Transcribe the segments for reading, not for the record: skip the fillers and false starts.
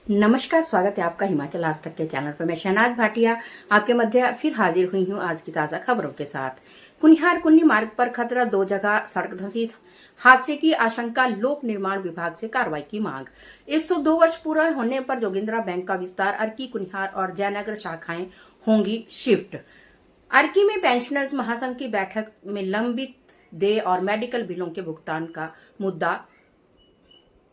नमस्कार, स्वागत है आपका हिमाचल आज तक के चैनल पर। मैं शहनाज भाटिया आपके मध्य फिर हाजिर हुई हूं आज की ताजा खबरों के साथ। कुनिहार कुन्नी मार्ग पर खतरा, 2 जगह सड़क धंसी, हादसे की आशंका, लोक निर्माण विभाग से कार्रवाई की मांग। 102 वर्ष पूरा होने पर जोगिंद्रा बैंक का विस्तार, अर्की, कुनिहार और जयनगर शाखाएं होंगी शिफ्ट। अर्की में पेंशनर्स महासंघ की बैठक में लंबित देय और मेडिकल बिलों के भुगतान का मुद्दा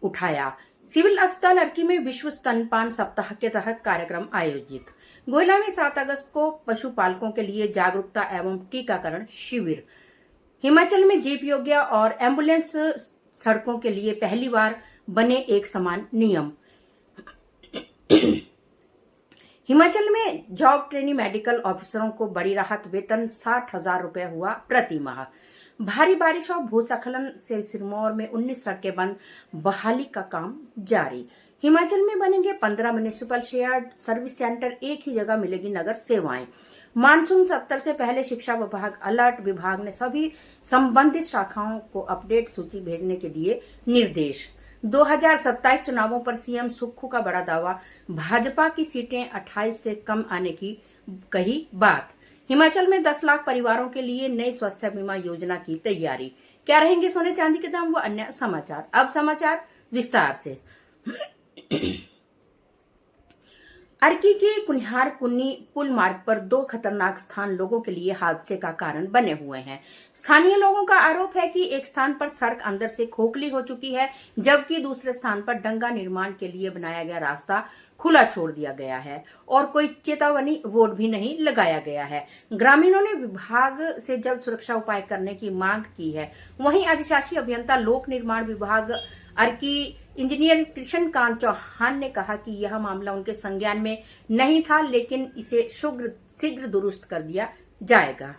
उठाया। सिविल अस्पताल अर्की में विश्व स्तनपान सप्ताह के तहत कार्यक्रम आयोजित। गोयला में 7 अगस्त को पशुपालकों के लिए जागरूकता एवं टीकाकरण शिविर। हिमाचल में जीप योग्य और एम्बुलेंस सड़कों के लिए पहली बार बने एक समान नियम। हिमाचल में जॉब ट्रेनी मेडिकल ऑफिसरों को बड़ी राहत, वेतन 60,000 रुपए हुआ प्रति माह। भारी बारिश और भूस्खलन से सिरमौर में 19 सड़कें बंद, बहाली का काम जारी। हिमाचल में बनेंगे 15 म्युनिसिपल शेयर्ड सर्विस सेंटर, एक ही जगह मिलेगी नगर सेवाएं। मानसून सत्र से पहले शिक्षा विभाग अलर्ट, विभाग ने सभी संबंधित शाखाओं को अपडेट सूची भेजने के दिए निर्देश। 2027 चुनावों पर सीएम सुक्खू का बड़ा दावा, भाजपा की सीटें 28 से कम आने की कही बात। हिमाचल में 10 लाख परिवारों के लिए नई स्वास्थ्य बीमा योजना की तैयारी। क्या रहेंगे सोने चांदी के दाम व अन्य समाचार। अब समाचार विस्तार से। अर्की के कुनिहार कुन्नी पुल मार्ग पर 2 खतरनाक स्थान लोगों के लिए हादसे का कारण बने हुए हैं। स्थानीय लोगों का आरोप है कि एक स्थान पर सड़क अंदर से खोखली हो चुकी है, जबकि दूसरे स्थान पर डंगा निर्माण के लिए बनाया गया रास्ता खुला छोड़ दिया गया है और कोई चेतावनी बोर्ड भी नहीं लगाया गया है। ग्रामीणों ने विभाग से जल्द सुरक्षा उपाय करने की मांग की है। वहीं अधिशासी अभियंता लोक निर्माण विभाग अर्की इंजीनियर कृष्णकांत चौहान ने कहा कि यह मामला उनके संज्ञान में नहीं था, लेकिन इसे शीघ्र दुरुस्त कर दिया जाएगा।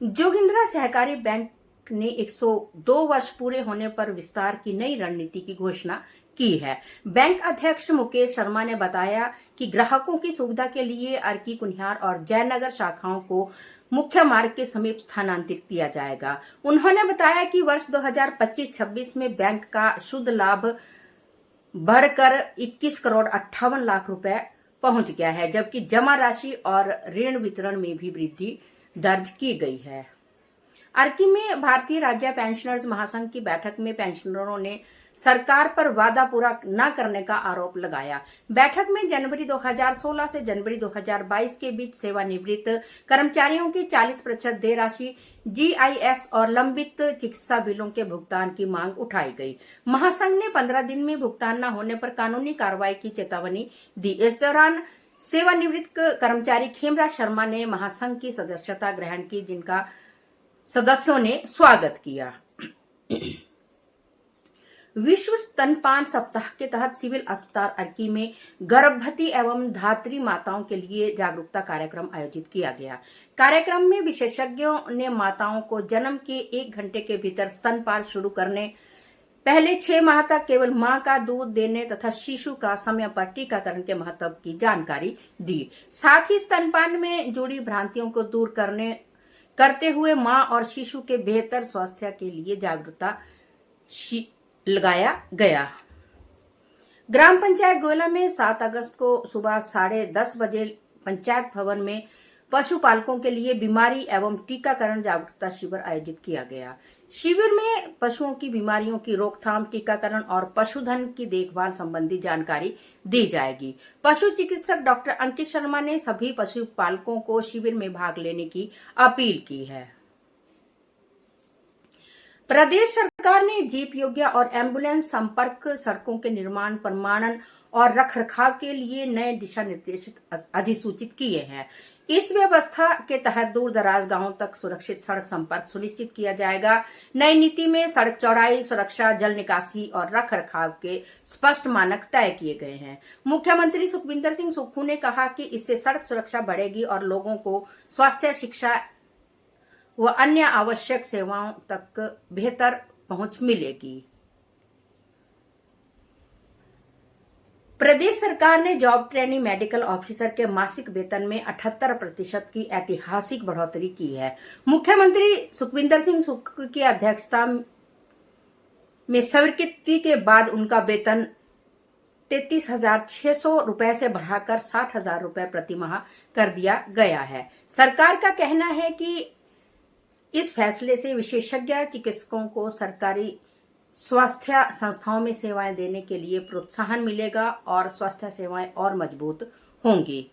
जोगिंद्रा सहकारी बैंक ने 102 वर्ष पूरे होने पर विस्तार की नई रणनीति की घोषणा की है। बैंक अध्यक्ष मुकेश शर्मा ने बताया कि ग्राहकों की सुविधा के लिए अर्की, कुनिहार और जयनगर शाखाओं को मुख्य मार्ग के समीप स्थानांतरित किया जाएगा। उन्होंने बताया कि वर्ष 2025-26 में बैंक का शुद्ध लाभ बढ़कर 21 करोड़ 58 लाख रुपए पहुंच गया है, जबकि जमा राशि और ऋण वितरण में भी वृद्धि दर्ज की गई है। अर्की में भारतीय राज्य पेंशनर्स महासंघ की बैठक में पेंशनरों ने सरकार पर वादा पूरा न करने का आरोप लगाया। बैठक में जनवरी 2016 से जनवरी 2022 के बीच सेवानिवृत्त कर्मचारियों की 40% देय राशि, जीआईएस और लंबित चिकित्सा बिलों के भुगतान की मांग उठाई गई। महासंघ ने 15 दिन में भुगतान न होने पर कानूनी कार्रवाई की चेतावनी दी। इस दौरान सेवानिवृत्त कर्मचारी खेमराज शर्मा ने महासंघ की सदस्यता ग्रहण की, जिनका सदस्यों ने स्वागत किया। विश्व स्तनपान सप्ताह के तहत सिविल अस्पताल अर्की में गर्भवती एवं धात्री माताओं के लिए जागरूकता कार्यक्रम आयोजित किया गया। कार्यक्रम में विशेषज्ञों ने माताओं को जन्म के 1 घंटे के भीतर स्तनपान शुरू करने, पहले 6 माह तक केवल मां का दूध देने तथा शिशु का समय पर टीकाकरण के महत्व की जानकारी दी। साथ ही स्तनपान में जुड़ी भ्रांतियों को दूर करते हुए मां और शिशु के बेहतर स्वास्थ्य के लिए जागरूकता लगाया गया। ग्राम पंचायत गोयला में 7 अगस्त को सुबह 10:30 बजे पंचायत भवन में पशुपालकों के लिए बीमारी एवं टीकाकरण जागरूकता शिविर आयोजित किया गया। शिविर में पशुओं की बीमारियों की रोकथाम, टीकाकरण और पशुधन की देखभाल संबंधी जानकारी दी जाएगी। पशु चिकित्सक डॉक्टर अंकित शर्मा ने सभी पशुपालकों को शिविर में भाग लेने की अपील की है। प्रदेश सरकार ने जीप योग्य और एम्बुलेंस संपर्क सड़कों के निर्माण, प्रमाणन और रखरखाव के लिए नए दिशा निर्देश अधिसूचित किए हैं। इस व्यवस्था के तहत दूर दराज गांवों तक सुरक्षित सड़क संपर्क सुनिश्चित किया जाएगा। नई नीति में सड़क चौड़ाई, सुरक्षा, जल निकासी और रखरखाव के स्पष्ट मानक तय किए गए हैं। मुख्यमंत्री सुखविंदर सिंह सुक्खू ने कहा कि इससे सड़क सुरक्षा बढ़ेगी और लोगों को स्वास्थ्य, शिक्षा व अन्य आवश्यक सेवाओं तक बेहतर पहुंच मिलेगी। प्रदेश सरकार ने जॉब ट्रेनिंग मेडिकल ऑफिसर के मासिक वेतन में 78% की ऐतिहासिक बढ़ोतरी की है। मुख्यमंत्री सुखविंदर सिंह सुक्खू की अध्यक्षता में स्वीकृति के बाद उनका वेतन 33,600 रुपए से बढ़ाकर 60,000 रुपए प्रति माह कर दिया गया है। सरकार का कहना है कि इस फैसले से विशेषज्ञ चिकित्सकों को सरकारी स्वास्थ्य संस्थाओं में सेवाएं देने के लिए प्रोत्साहन मिलेगा और स्वास्थ्य सेवाएं और मजबूत होंगी।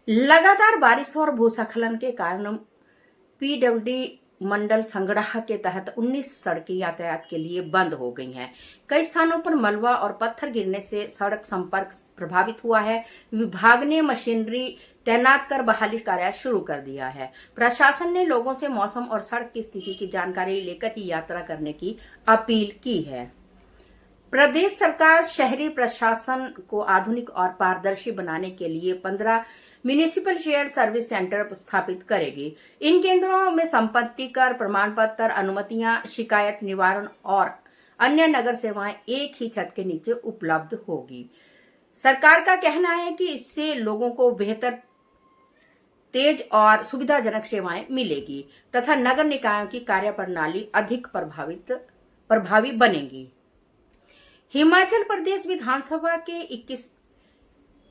लगातार बारिश और भूस्खलन के कारण पीडब्ल्यूडी मंडल संगड़ाह के तहत 19 सड़कें यातायात के लिए बंद हो गई हैं। कई स्थानों पर मलबा और पत्थर गिरने से सड़क संपर्क प्रभावित हुआ है। विभाग ने मशीनरी तैनात कर बहाली कार्य शुरू कर दिया है। प्रशासन ने लोगों से मौसम और सड़क की स्थिति की जानकारी लेकर ही यात्रा करने की अपील की है। प्रदेश सरकार शहरी प्रशासन को आधुनिक और पारदर्शी बनाने के लिए 15 म्यूनिसिपल शेयर्ड सर्विस सेंटर स्थापित करेगी। इन केंद्रों में संपत्ति कर प्रमाण पत्र, अनुमतियां, शिकायत निवारण और अन्य नगर सेवाएं एक ही छत के नीचे उपलब्ध होगी। सरकार का कहना है कि इससे लोगों को बेहतर, तेज और सुविधाजनक सेवाएं मिलेगी तथा नगर निकायों की कार्यप्रणाली अधिक प्रभावी बनेगी। हिमाचल प्रदेश विधानसभा के 21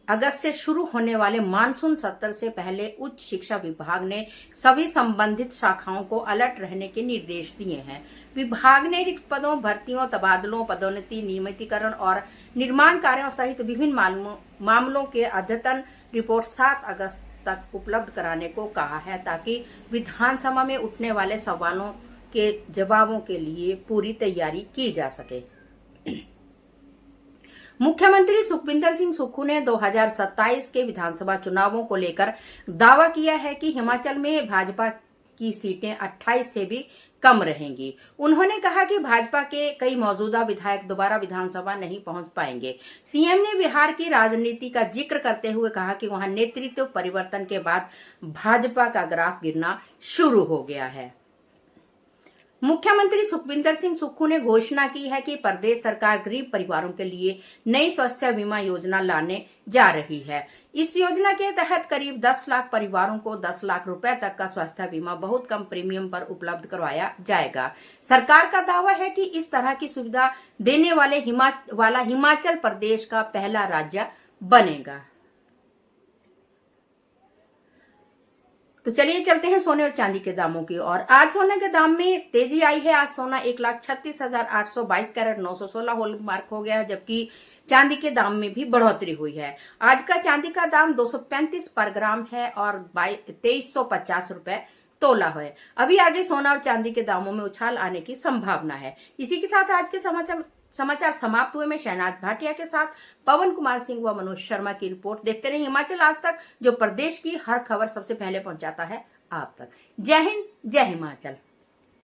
अगस्त से शुरू होने वाले मानसून सत्र से पहले उच्च शिक्षा विभाग ने सभी संबंधित शाखाओं को अलर्ट रहने के निर्देश दिए हैं। विभाग ने रिक्त पदों, भर्तियों, तबादलों, पदोन्नति, नियमितीकरण और निर्माण कार्यों सहित विभिन्न मामलों के अद्यतन रिपोर्ट 7 अगस्त तक उपलब्ध कराने को कहा है, ताकि विधानसभा में उठने वाले सवालों के जवाबों के लिए पूरी तैयारी की जा सके। मुख्यमंत्री सुखविंदर सिंह सुक्खू ने 2027 के विधानसभा चुनावों को लेकर दावा किया है कि हिमाचल में भाजपा की सीटें 28 से भी कम रहेंगी। उन्होंने कहा कि भाजपा के कई मौजूदा विधायक दोबारा विधानसभा नहीं पहुंच पाएंगे। सीएम ने बिहार की राजनीति का जिक्र करते हुए कहा कि वहां नेतृत्व परिवर्तन के बाद भाजपा का ग्राफ गिरना शुरू हो गया है। मुख्यमंत्री सुखविंदर सिंह सुक्खू ने घोषणा की है कि प्रदेश सरकार गरीब परिवारों के लिए नई स्वास्थ्य बीमा योजना लाने जा रही है। इस योजना के तहत करीब 10 लाख परिवारों को 10 लाख रुपए तक का स्वास्थ्य बीमा बहुत कम प्रीमियम पर उपलब्ध करवाया जाएगा। सरकार का दावा है कि इस तरह की सुविधा देने वाला हिमाचल प्रदेश का पहला राज्य बनेगा। तो चलिए चलते हैं सोने और चांदी के दामों की ओर। आज सोने के दाम में तेजी आई है। आज सोना 1,36,822 कैरेट 916 हॉलमार्क हो गया है, जबकि चांदी के दाम में भी बढ़ोतरी हुई है। आज का चांदी का दाम 235 पर ग्राम है और 2350 रुपए तोला है। अभी आगे सोना और चांदी के दामों में उछाल आने की संभावना है। इसी के साथ आज के समाचार समाप्त हुए। में शहनाज भाटिया के साथ पवन कुमार सिंह व मनोज शर्मा की रिपोर्ट। देखते रहिए हिमाचल आज तक, जो प्रदेश की हर खबर सबसे पहले पहुंचाता है आप तक। जय हिंद, जय हिमाचल।